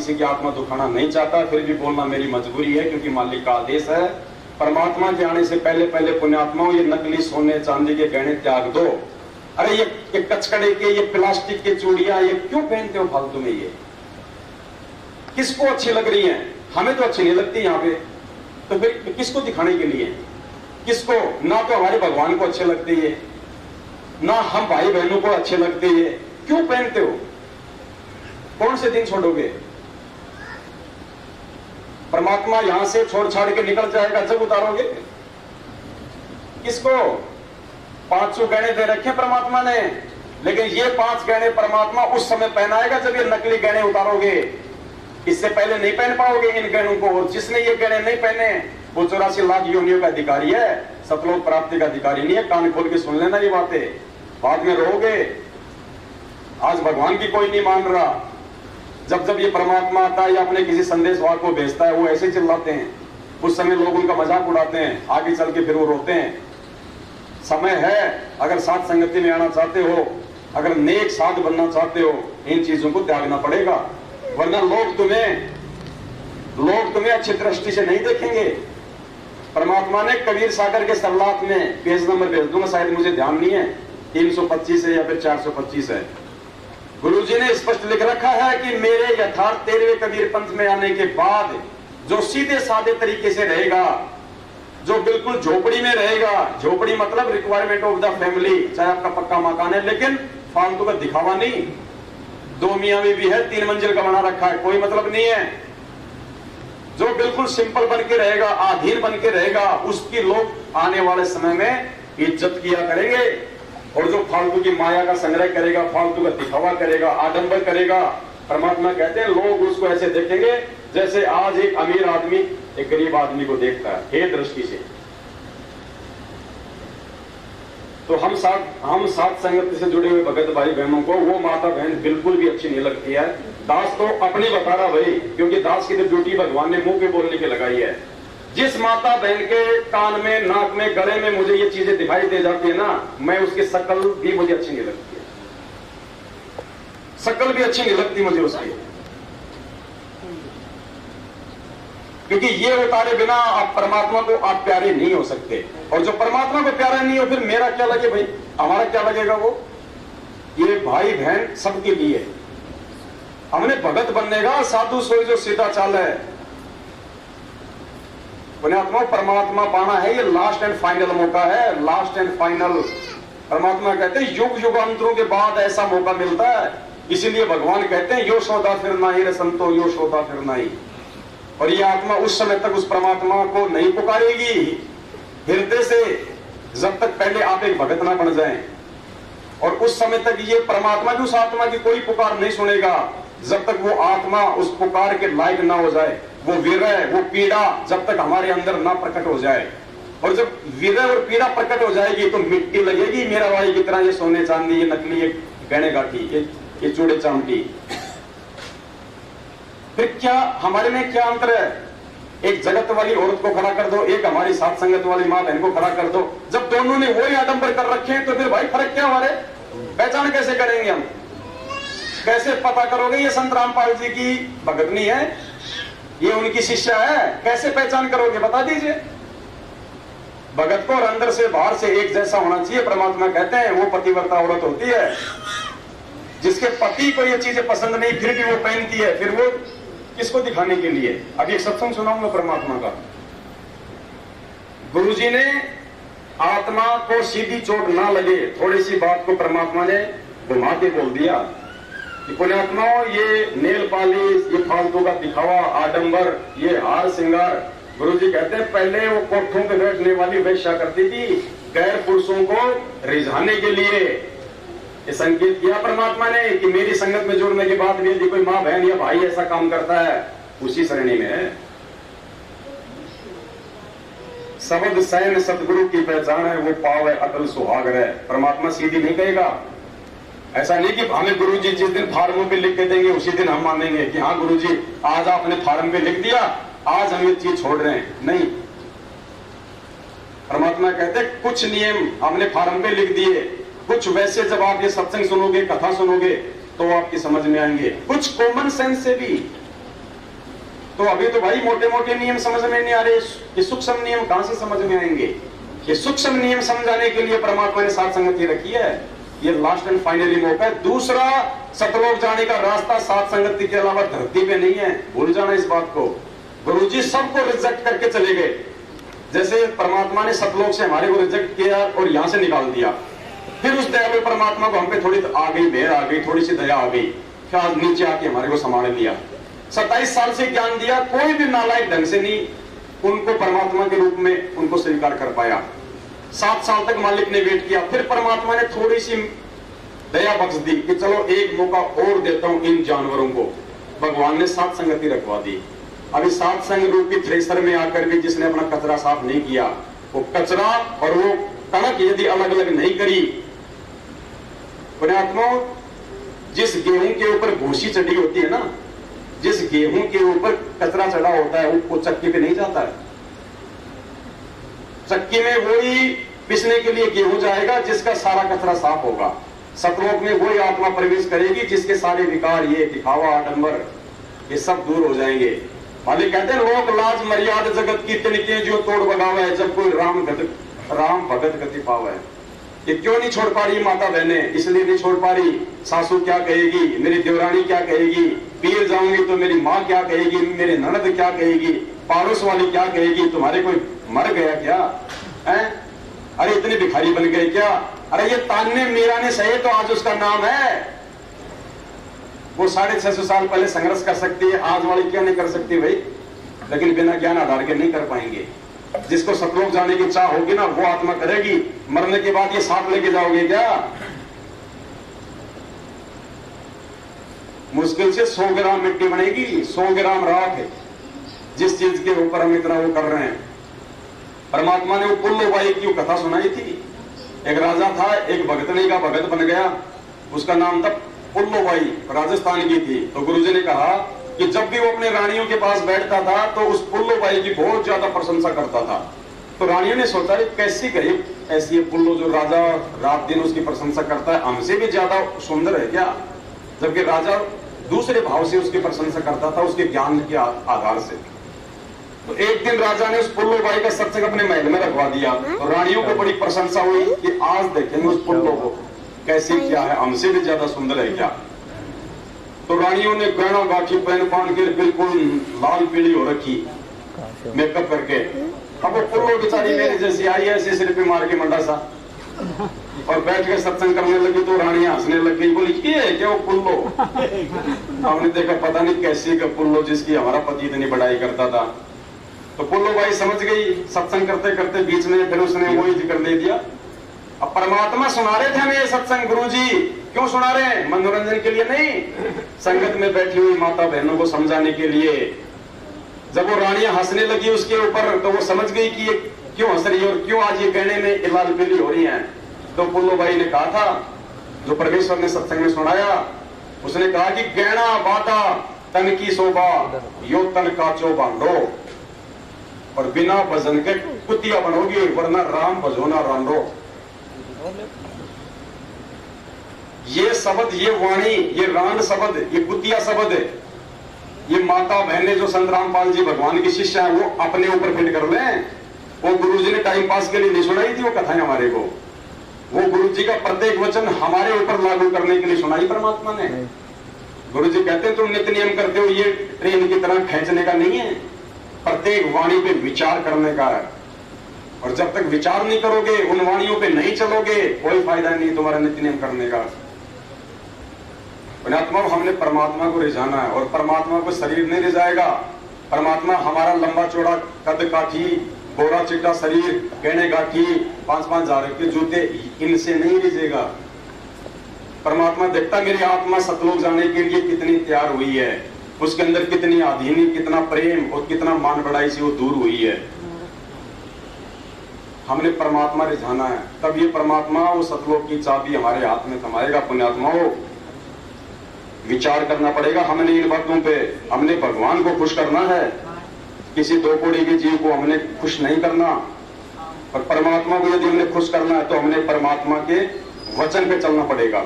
किसी की आत्मा दुखाना नहीं चाहता, फिर भी बोलना मेरी मजबूरी है क्योंकि मालिक का आदेश है। परमात्मा के आने से पहले पहले पुण्यात्माओं, ये नकली सोने चांदी के गहने त्याग दो। अरे ये कचकड़े के, ये प्लास्टिक के चूड़ियां, ये क्यों पहनते हो फालतू में? ये किसको अच्छी लग रही हैं? हमें तो अच्छी नहीं लगती यहाँ पे, तो फिर किसको दिखाने के लिए? किसको? ना तो हमारे भगवान को अच्छे लगते हैं, ना हम भाई बहनों को अच्छे लगते हैं। क्यों पहनते हो? कौन से दिन छोड़ोगे? परमात्मा यहां से छोड़ छाड़ के निकल जाएगा जब उतारोगे। किसको? 500 गहने दे रखे परमात्मा ने, लेकिन ये 5 गहने परमात्मा उस समय पहनाएगा जब ये नकली गहने उतारोगे। इससे पहले नहीं पहन पाओगे इन गहनों को। और जिसने ये गहने नहीं पहने वो 84 लाख योनियों का अधिकारी है, सतलोक प्राप्ति का अधिकारी नहीं है। कान खोल के सुन लेना ये बातें, बाद में रोगे। आज भगवान की कोई नहीं मान रहा। जब जब ये परमात्मा आता है या अपने किसी संदेशवाहक को भेजता है, वो ऐसे चिल्लाते हैं। उस समय लोग उनका मजाक उड़ाते हैं, आगे चल के फिर वो रोते हैं। समय है, अगर साथ संगति में आना चाहते हो, अगर नेक साध बनना चाहते हो, इन चीजों को त्यागना पड़ेगा, वरना लोग तुम्हें अच्छी दृष्टि से नहीं देखेंगे। परमात्मा ने कबीर सागर के सल्लात में, पेज नंबर भेज दूंगा, शायद मुझे ध्यान नहीं है, 325 है या फिर 425 है, गुरु जी ने स्पष्ट लिख रखा है कि मेरे यथार्थ 13वें कबीर पंथ में आने के बाद जो सीधे साधे तरीके से रहेगा, जो बिल्कुल झोपड़ी में रहेगा, झोपड़ी मतलब रिक्वायरमेंट ऑफ द फैमिली, चाहे आपका पक्का मकान है लेकिन फालतू का दिखावा नहीं। 2 मियां बीवी है, 3 मंजिल का बना रखा है, कोई मतलब नहीं है। जो बिल्कुल सिंपल बन के रहेगा, अधीन बन के रहेगा, उसकी लोग आने वाले समय में इज्जत किया करेंगे। और जो फालतू की माया का संग्रह करेगा, फालतू का दिखावा करेगा, आडंबर करेगा, परमात्मा कहते हैं लोग उसको ऐसे देखेंगे जैसे आज एक अमीर आदमी एक गरीब आदमी को देखता है, हे दृष्टि से। तो हम साथ संगत से जुड़े हुए भगत भाई बहनों को वो माता बहन बिल्कुल भी अच्छी नहीं लगती है। दास तो अपनी बता रहा भाई, क्योंकि दास की तो ड्यूटी भगवान ने मुंह पे बोलने की लगाई है। जिस माता बहन के कान में, नाक में, गले में मुझे ये चीजें दिखाई दे जाती है ना, मैं उसकी शकल भी मुझे अच्छी नहीं लगती है, शकल भी अच्छी नहीं लगती मुझे उसकी, क्योंकि ये उतारे बिना आप परमात्मा को आप प्यारे नहीं हो सकते। और जो परमात्मा को प्यारा नहीं हो, फिर मेरा क्या लगे भाई, हमारा क्या लगेगा वो? ये भाई बहन सबके लिए हमने भगत बनने का, साधु सोई जो सीधा चाल है। पुण्यात्मा, परमात्मा पाना है, ये लास्ट एंड फाइनल मौका है, लास्ट एंड फाइनल। परमात्मा कहते हैं युग युगांतरों के बाद ऐसा मौका मिलता है, इसीलिए भगवान कहते हैं यो सौदा फिर नाही रे संतो, यो सौदा फिर नाही। और ये आत्मा उस समय तक उस परमात्मा को नहीं पुकारेगी हृदय से, जब तक पहले आप एक भगत ना बन जाएं। और उस समय तक ये परमात्मा की, उस आत्मा की कोई पुकार नहीं सुनेगा जब तक वो आत्मा उस पुकार के लायक ना हो जाए। वो विरह, वो पीड़ा जब तक हमारे अंदर ना प्रकट हो जाए। और जब विरह और पीड़ा प्रकट हो जाएगी तो मिट्टी लगेगी मेरा भाई की तरह, ये सोने चांदी, ये नकली, ये गहने गाठी, ये चूड़े चामटी। फिर क्या हमारे में क्या अंतर है? एक जगत वाली औरत को खड़ा कर दो, एक हमारी साथ संगत वाली मां बहन को खड़ा कर दो। जब दोनों ने वही आडंबर कर रखे हैं तो फिर भाई फर्क क्या? हमारे पहचान कैसे करेंगे हम? कैसे पता करोगे ये संत रामपाल जी की भगतनी है, ये उनकी शिष्या है? कैसे पहचान करोगे? बता दीजिए। भगत को और अंदर से बाहर से एक जैसा होना चाहिए। परमात्मा कहते हैं वो पतिव्रता औरत होती है जिसके पति को ये चीजें पसंद नहीं, फिर भी वो पहनती है। फिर वो किसको दिखाने के लिए? अभी एक सत्संग सुनाऊंगा परमात्मा का। गुरुजी ने आत्मा को सीधी चोट ना लगे, थोड़ी सी बात को परमात्मा ने घुमा के बोल दिया कि पुण्यात्माओं, ये नेल पालिश, ये फालतू का दिखावा, आडंबर, ये हार श्रृंगार, गुरुजी कहते हैं पहले वो कोठों पे बैठने वाली वेश्या करती थी गैर पुरुषों को रिझाने के लिए। ये संकेत किया परमात्मा ने कि मेरी संगत में जुड़ने के बाद भी यदि कोई माँ बहन या भाई ऐसा काम करता है, उसी श्रेणी में है। शब्द सैन सतगुरु की पहचान है, वो पाव है अटल सुहागर है। परमात्मा सीधी नहीं कहेगा। ऐसा नहीं कि हमें गुरुजी जिस दिन फार्मों पे लिख के देंगे उसी दिन हम मानेंगे कि हाँ गुरुजी आज आपने फार्म पे लिख दिया, आज हम ये चीज छोड़ रहे हैं। नहीं, परमात्मा कहते कुछ नियम हमने फार्म पे लिख दिए, कुछ वैसे जब आप ये सत्संग सुनोगे, कथा सुनोगे तो आपकी समझ में आएंगे। कुछ कॉमन सेंस से भी तो अभी तो भाई मोटे मोटे नियम समझ में नहीं आ रहे, ये सूक्ष्म नियम कहां से समझ में आएंगे? ये सूक्ष्म नियम समझाने के लिए परमात्मा ने सात संगति रखी है। ये लास्ट एंड फाइनली मौका है। दूसरा सतलोक जाने का रास्ता सात संगति के अलावा धरती पे नहीं है, भूल जाना इस बात को। गुरुजी सबको रिजेक्ट करके चले गए। जैसे परमात्मा ने सतलोक से हमारे को रिजेक्ट किया और यहां से निकाल दिया, फिर उस दयालु परमात्मा को हम पे थोड़ी आ गई मेहर आ गई, थोड़ी सी दया आ गई, फिर आज नीचे आके हमारे को संभाल लिया। 27 साल से ज्ञान दिया, कोई भी नालायक ढंग से नहीं उनको परमात्मा के रूप में उनको स्वीकार कर पाया। 7 साल तक मालिक ने वेट किया, फिर परमात्मा ने थोड़ी सी दया बख्श दी कि चलो एक मौका और देता हूं इन जानवरों को। भगवान ने सात संगति रखवा दी। अभी सात संग रूपी थ्रेसर में आकर भी जिसने अपना कचरा साफ नहीं किया, वो कचरा और वो कणक यदि अलग अलग नहीं करी, पुण्यात्मा, जिस गेहूं के ऊपर भूसी चढ़ी होती है ना, जिस गेहूं के ऊपर कचरा चढ़ा होता है वो चक्की पे नहीं जाता है। चक्की में वही पिसने के लिए गेहूं जाएगा जिसका सारा कचरा साफ होगा। सतलोक में वही आत्मा प्रवेश करेगी जिसके सारे विकार, ये दिखावा, आडंबर, ये सब दूर हो जाएंगे। मालिक कहते हैं लोक लाज मर्यादा जगत की तिनके जो तोड़ बगावे है, जब कोई राम भगत गति पावे। ये क्यों नहीं छोड़ पा रही माता बहने? इसलिए नहीं छोड़ पा रही, सासू क्या कहेगी, मेरी देवरानी क्या कहेगी, पीर जाऊंगी तो मेरी माँ क्या कहेगी, मेरे ननद क्या कहेगी, पड़ोस वाली क्या कहेगी, तुम्हारे कोई मर गया क्या है? अरे इतने भिखारी बन गए क्या? अरे ये तान्ने मीरा ने सही तो आज उसका नाम है। वो 650 साल पहले संघर्ष कर सकती है, आज वाली क्या नहीं कर सकती भाई? लेकिन बिना ज्ञान आधार के नहीं कर पाएंगे। जिसको सतलोक जाने की चाह होगी ना, वो आत्मा करेगी। मरने के बाद ये साथ लेके जाओगे क्या? मुश्किल से 100 ग्राम मिट्टी बनेगी, 100 ग्राम राख, जिस चीज के ऊपर हम इतना वो कर रहे हैं। परमात्मा ने वो पुल्लोबाई की कथा सुनाई थी। एक राजा था, एक भगतनी का भगत बन गया, उसका नाम था पुल्लोबाई, राजस्थान की थी। तो गुरुजी ने कहा कि जब भी वो अपने रानियों के पास बैठता था तो उस पुल्लोबाई की बहुत ज्यादा प्रशंसा करता था। तो रानियों ने सोचा कैसी गरीब ऐसी है पुल्लो जो राजा रात दिन उसकी प्रशंसा करता है, हमसे भी ज्यादा सुंदर है क्या? जबकि राजा दूसरे भाव से उसकी प्रशंसा करता था, उसके ज्ञान के आधार से। तो एक दिन राजा ने उस पुल्लोबाई का सत्संग अपने महल में रखवा दिया। तो रानियों को बड़ी प्रशंसा हुई कि आज देखेंगे उस पुल्लो को कैसी क्या है, हमसे भी ज्यादा सुंदर है क्या? तो रानियों ने गहना गाठी पहन पान के बिल्कुल लाल पीली हो रखी मेकअप करके। अब वो पुल्लो बेचारी मेरी जैसी आई ऐसे सिर पे मार के मंडा सा और बैठ के सत्संग करने लगी। तो रानियां हंसने लग गई, बोली ये है क्या वो पुल्लो? हमने देखा पता नहीं कैसी का पुल्लो जिसकी हमारा पति इतनी बड़ाई करता था। तो पुल्लो भाई समझ गई, सत्संग करते करते बीच में फिर उसने वही जिक्र दे दिया। अब परमात्मा सुना रहे थे हमें ये सत्संग, गुरुजी क्यों सुना रहे हैं? मनोरंजन के लिए नहीं, संगत में बैठी हुई माता बहनों को समझाने के लिए। जब वो रानियां हंसने लगी उसके ऊपर तो वो समझ गई कि ये क्यों हंस रही है और क्यों आज ये गहने में लाल पीली हो रही हैं। तो पुल्लो भाई ने कहा था, जो परमेश्वर ने सत्संग में सुनाया, उसने कहा कि गहना बाटा तन की शोभा, यो तन काचो बांधो, और बिना भजन के कुतिया बनोगी, वरना राम भजोना रांडो। ये शब्द, ये वाणी, ये रांड शब्द, ये कुतिया शब्द, ये माता बहने जो संत रामपाल जी भगवान की शिष्य है वो अपने ऊपर फिट कर लें। वो गुरुजी ने टाइम पास के लिए नहीं सुनाई थी वो कथाएं हमारे को, वो गुरुजी का प्रत्येक वचन हमारे ऊपर लागू करने के लिए सुनाई परमात्मा ने। गुरुजी कहते हैं तुम नित्य नियम करते हो, ये ट्रेन की तरह खींचने का नहीं है, प्रत्येक वाणी पे विचार करने का है। और जब तक विचार नहीं करोगे, उन वाणियों पे नहीं चलोगे, कोई फायदा नहीं तुम्हारा नित्य नियम करने का। पुण्यात्मा, हमने परमात्मा को रिझाना है और परमात्मा को शरीर नहीं रिझाएगा। परमात्मा हमारा लंबा चौड़ा कद काठी, गोरा चिट्टा शरीर, गहने गाठी, 5-5 हजार के जूते, इनसे नहीं रिझेगा। परमात्मा देखता मेरी आत्मा सतलोक जाने के लिए कितनी तैयार हुई है, उसके अंदर कितनी आधीनी, कितना प्रेम और कितना मान बढ़ाई से वो दूर हुई है। हमने परमात्मा रिझाना है, तब ये परमात्मा वो सतलोक की चाबी हमारे हाथ में थमाएगा। पुण्यात्माओं, विचार करना पड़ेगा हमने इन बातों पे। हमने भगवान को खुश करना है, किसी दो कोड़ी के जीव को हमने खुश नहीं करना। और परमात्मा को यदि हमने खुश करना है तो हमने परमात्मा के वचन पे चलना पड़ेगा।